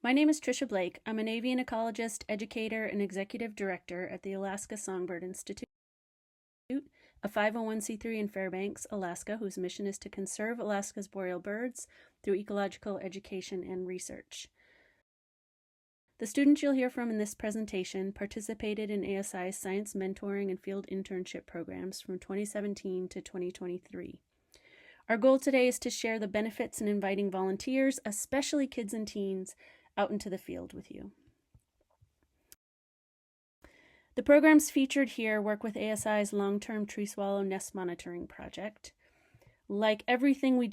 My name is Tricia Blake. I'm an avian ecologist, educator, and executive director at the Alaska Songbird Institute, a 501c3 in Fairbanks, Alaska, whose mission is to conserve Alaska's boreal birds through ecological education and research. The students you'll hear from in this presentation participated in ASI's science mentoring and field internship programs from 2017 to 2023. Our goal today is to share the benefits in inviting volunteers, especially kids and teens, out into the field with you. The programs featured here work with ASI's long-term tree swallow nest monitoring project. Like everything we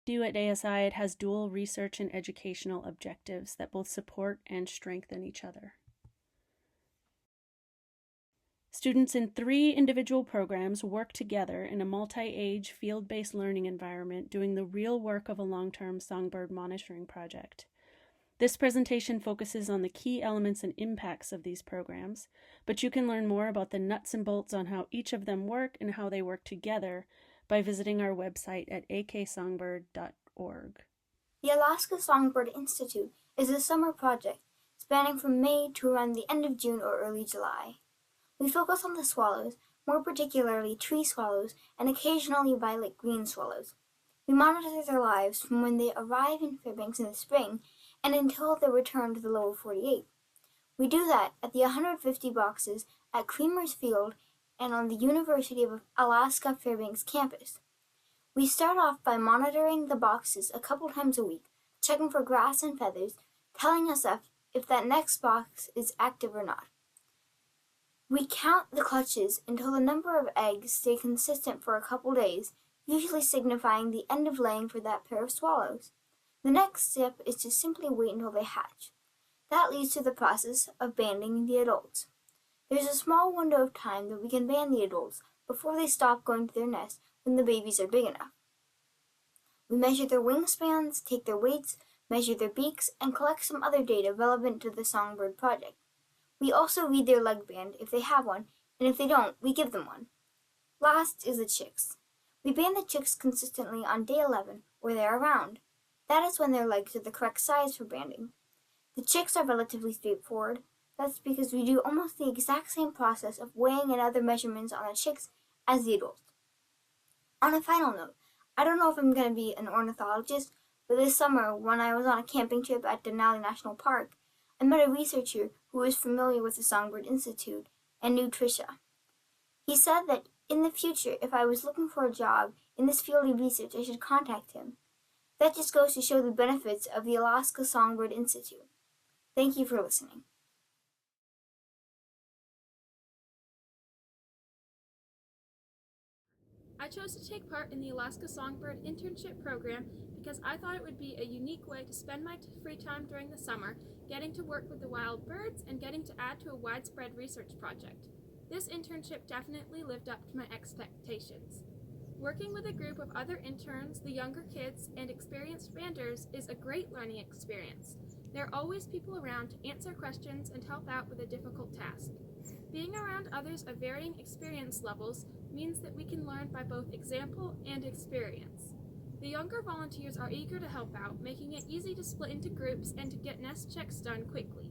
do at ASI, it has dual research and educational objectives that both support and strengthen each other. Students in 3 individual programs work together in a multi-age, field-based learning environment doing the real work of a long-term songbird monitoring project. This presentation focuses on the key elements and impacts of these programs, but you can learn more about the nuts and bolts on how each of them work and how they work together by visiting our website at aksongbird.org. The Alaska Songbird Institute is a summer project spanning from May to around the end of June or early July. We focus on the swallows, more particularly tree swallows and occasionally violet-green swallows. We monitor their lives from when they arrive in Fairbanks in the spring and until their return to the lower 48. We do that at the 150 boxes at Creamer's Field and on the University of Alaska Fairbanks campus. We start off by monitoring the boxes a couple times a week, checking for grass and feathers, telling us if that next box is active or not. We count the clutches until the number of eggs stay consistent for a couple days, usually signifying the end of laying for that pair of swallows. The next step is to simply wait until they hatch. That leads to the process of banding the adults. There's a small window of time that we can band the adults before they stop going to their nest when the babies are big enough. We measure their wingspans, take their weights, measure their beaks, and collect some other data relevant to the Songbird project. We also read their leg band if they have one, and if they don't, we give them one. Last is the chicks. We band the chicks consistently on day 11, or therearound. That is when their legs are the correct size for banding. The chicks are relatively straightforward. That's because we do almost the exact same process of weighing and other measurements on the chicks as the adults. On a final note, I don't know if I'm going to be an ornithologist, but this summer when I was on a camping trip at Denali National Park, I met a researcher who was familiar with the Songbird Institute and knew Tricia. He said that in the future, if I was looking for a job in this field of research, I should contact him. That just goes to show the benefits of the Alaska Songbird Institute. Thank you for listening. I chose to take part in the Alaska Songbird internship program because I thought it would be a unique way to spend my free time during the summer, getting to work with the wild birds and getting to add to a widespread research project. This internship definitely lived up to my expectations. Working with a group of other interns, the younger kids, and experienced banders is a great learning experience. There are always people around to answer questions and help out with a difficult task. Being around others of varying experience levels means that we can learn by both example and experience. The younger volunteers are eager to help out, making it easy to split into groups and to get nest checks done quickly.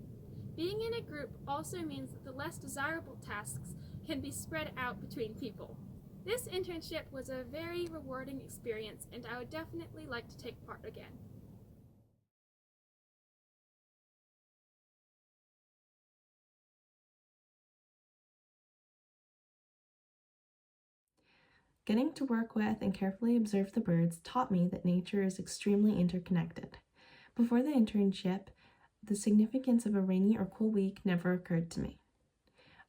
Being in a group also means that the less desirable tasks can be spread out between people. This internship was a very rewarding experience, and I would definitely like to take part again. Getting to work with and carefully observe the birds taught me that nature is extremely interconnected. Before the internship, the significance of a rainy or cool week never occurred to me.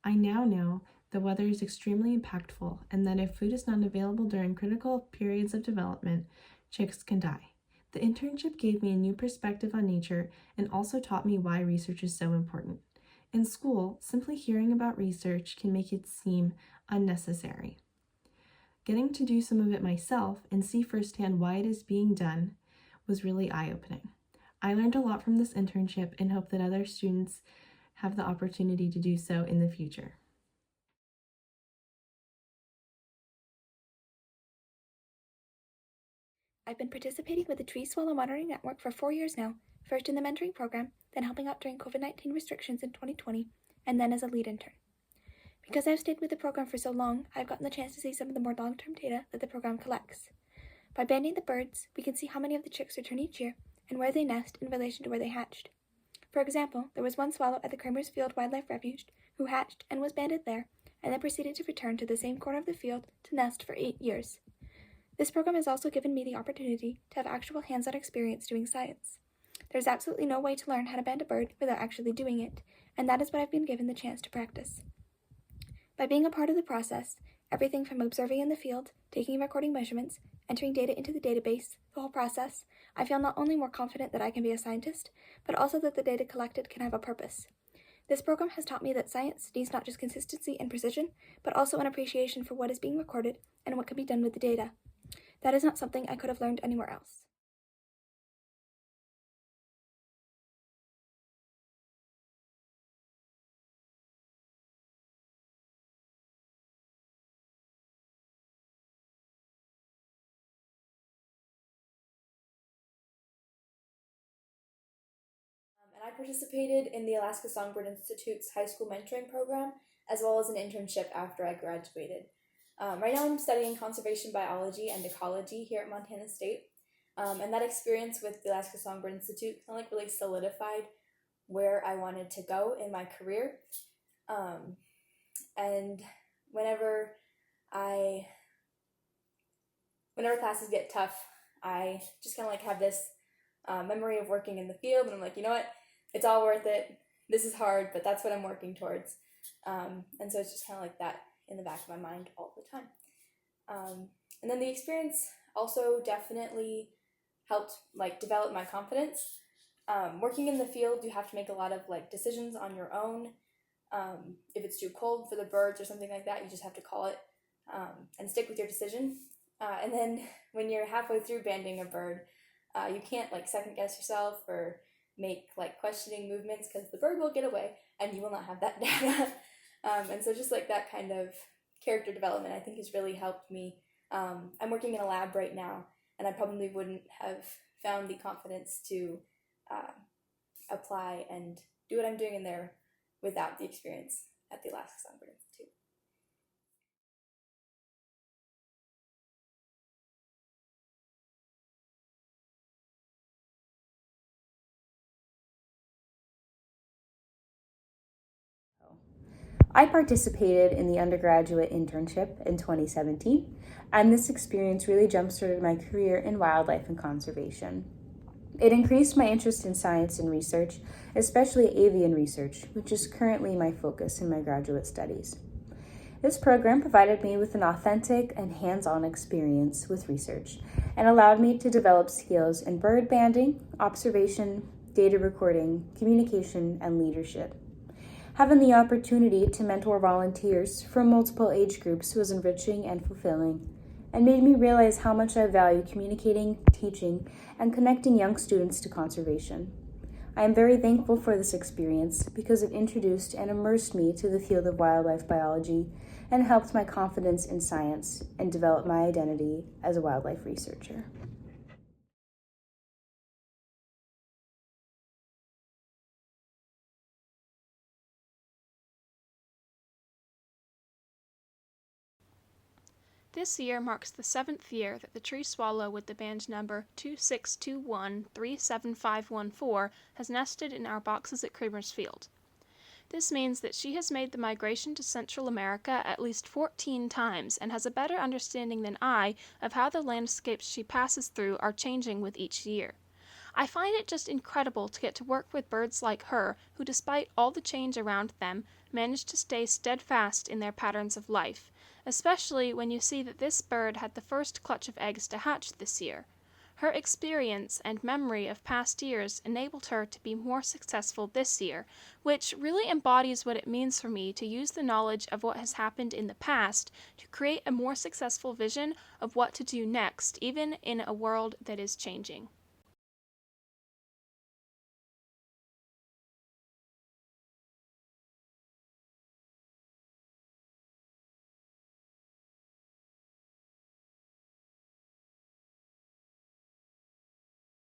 I now know the weather is extremely impactful and that if food is not available during critical periods of development, chicks can die. The internship gave me a new perspective on nature and also taught me why research is so important. In school, simply hearing about research can make it seem unnecessary. Getting to do some of it myself and see firsthand why it is being done was really eye-opening. I learned a lot from this internship and hope that other students have the opportunity to do so in the future. I've been participating with the Tree Swallow Monitoring Network for 4 years now, first in the mentoring program, then helping out during COVID-19 restrictions in 2020, and then as a lead intern. Because I've stayed with the program for so long, I've gotten the chance to see some of the more long-term data that the program collects. By banding the birds, we can see how many of the chicks return each year and where they nest in relation to where they hatched. For example, there was one swallow at the Cramer's Field Wildlife Refuge who hatched and was banded there, and then proceeded to return to the same corner of the field to nest for 8 years. This program has also given me the opportunity to have actual hands-on experience doing science. There's absolutely no way to learn how to band a bird without actually doing it, and that is what I've been given the chance to practice. By being a part of the process, everything from observing in the field, taking and recording measurements, entering data into the database, the whole process, I feel not only more confident that I can be a scientist, but also that the data collected can have a purpose. This program has taught me that science needs not just consistency and precision, but also an appreciation for what is being recorded and what can be done with the data. That is not something I could have learned anywhere else. And I participated in the Alaska Songbird Institute's high school mentoring program, as well as an internship after I graduated. Right now I'm studying conservation biology and ecology here at Montana State. And that experience with the Alaska Songbird Institute kind of really solidified where I wanted to go in my career. And whenever classes get tough, I just kind of have this memory of working in the field, and I'm like, you know what, it's all worth it. This is hard, but that's what I'm working towards. And so it's just kind of that in the back of my mind all the time. And then the experience also definitely helped develop my confidence. Working in the field, you have to make a lot of decisions on your own. If it's too cold for the birds or something like that, you just have to call it and stick with your decision. And then when you're halfway through banding a bird, you can't second guess yourself or make questioning movements, because the bird will get away and you will not have that data. And so just that kind of character development, I think, has really helped me. I'm working in a lab right now, and I probably wouldn't have found the confidence to apply and do what I'm doing in there without the experience at the Alaska Songbird Institute. I participated in the undergraduate internship in 2017, and this experience really jump-started my career in wildlife and conservation. It increased my interest in science and research, especially avian research, which is currently my focus in my graduate studies. This program provided me with an authentic and hands-on experience with research and allowed me to develop skills in bird banding, observation, data recording, communication, and leadership. Having the opportunity to mentor volunteers from multiple age groups was enriching and fulfilling, and made me realize how much I value communicating, teaching, and connecting young students to conservation. I am very thankful for this experience because it introduced and immersed me to the field of wildlife biology and helped my confidence in science and develop my identity as a wildlife researcher. This year marks the 7th year that the tree swallow with the band number 2621-37514 has nested in our boxes at Cramer's Field. This means that she has made the migration to Central America at least 14 times and has a better understanding than I of how the landscapes she passes through are changing with each year. I find it just incredible to get to work with birds like her, who despite all the change around them, manage to stay steadfast in their patterns of life, especially when you see that this bird had the first clutch of eggs to hatch this year. Her experience and memory of past years enabled her to be more successful this year, which really embodies what it means for me to use the knowledge of what has happened in the past to create a more successful vision of what to do next, even in a world that is changing.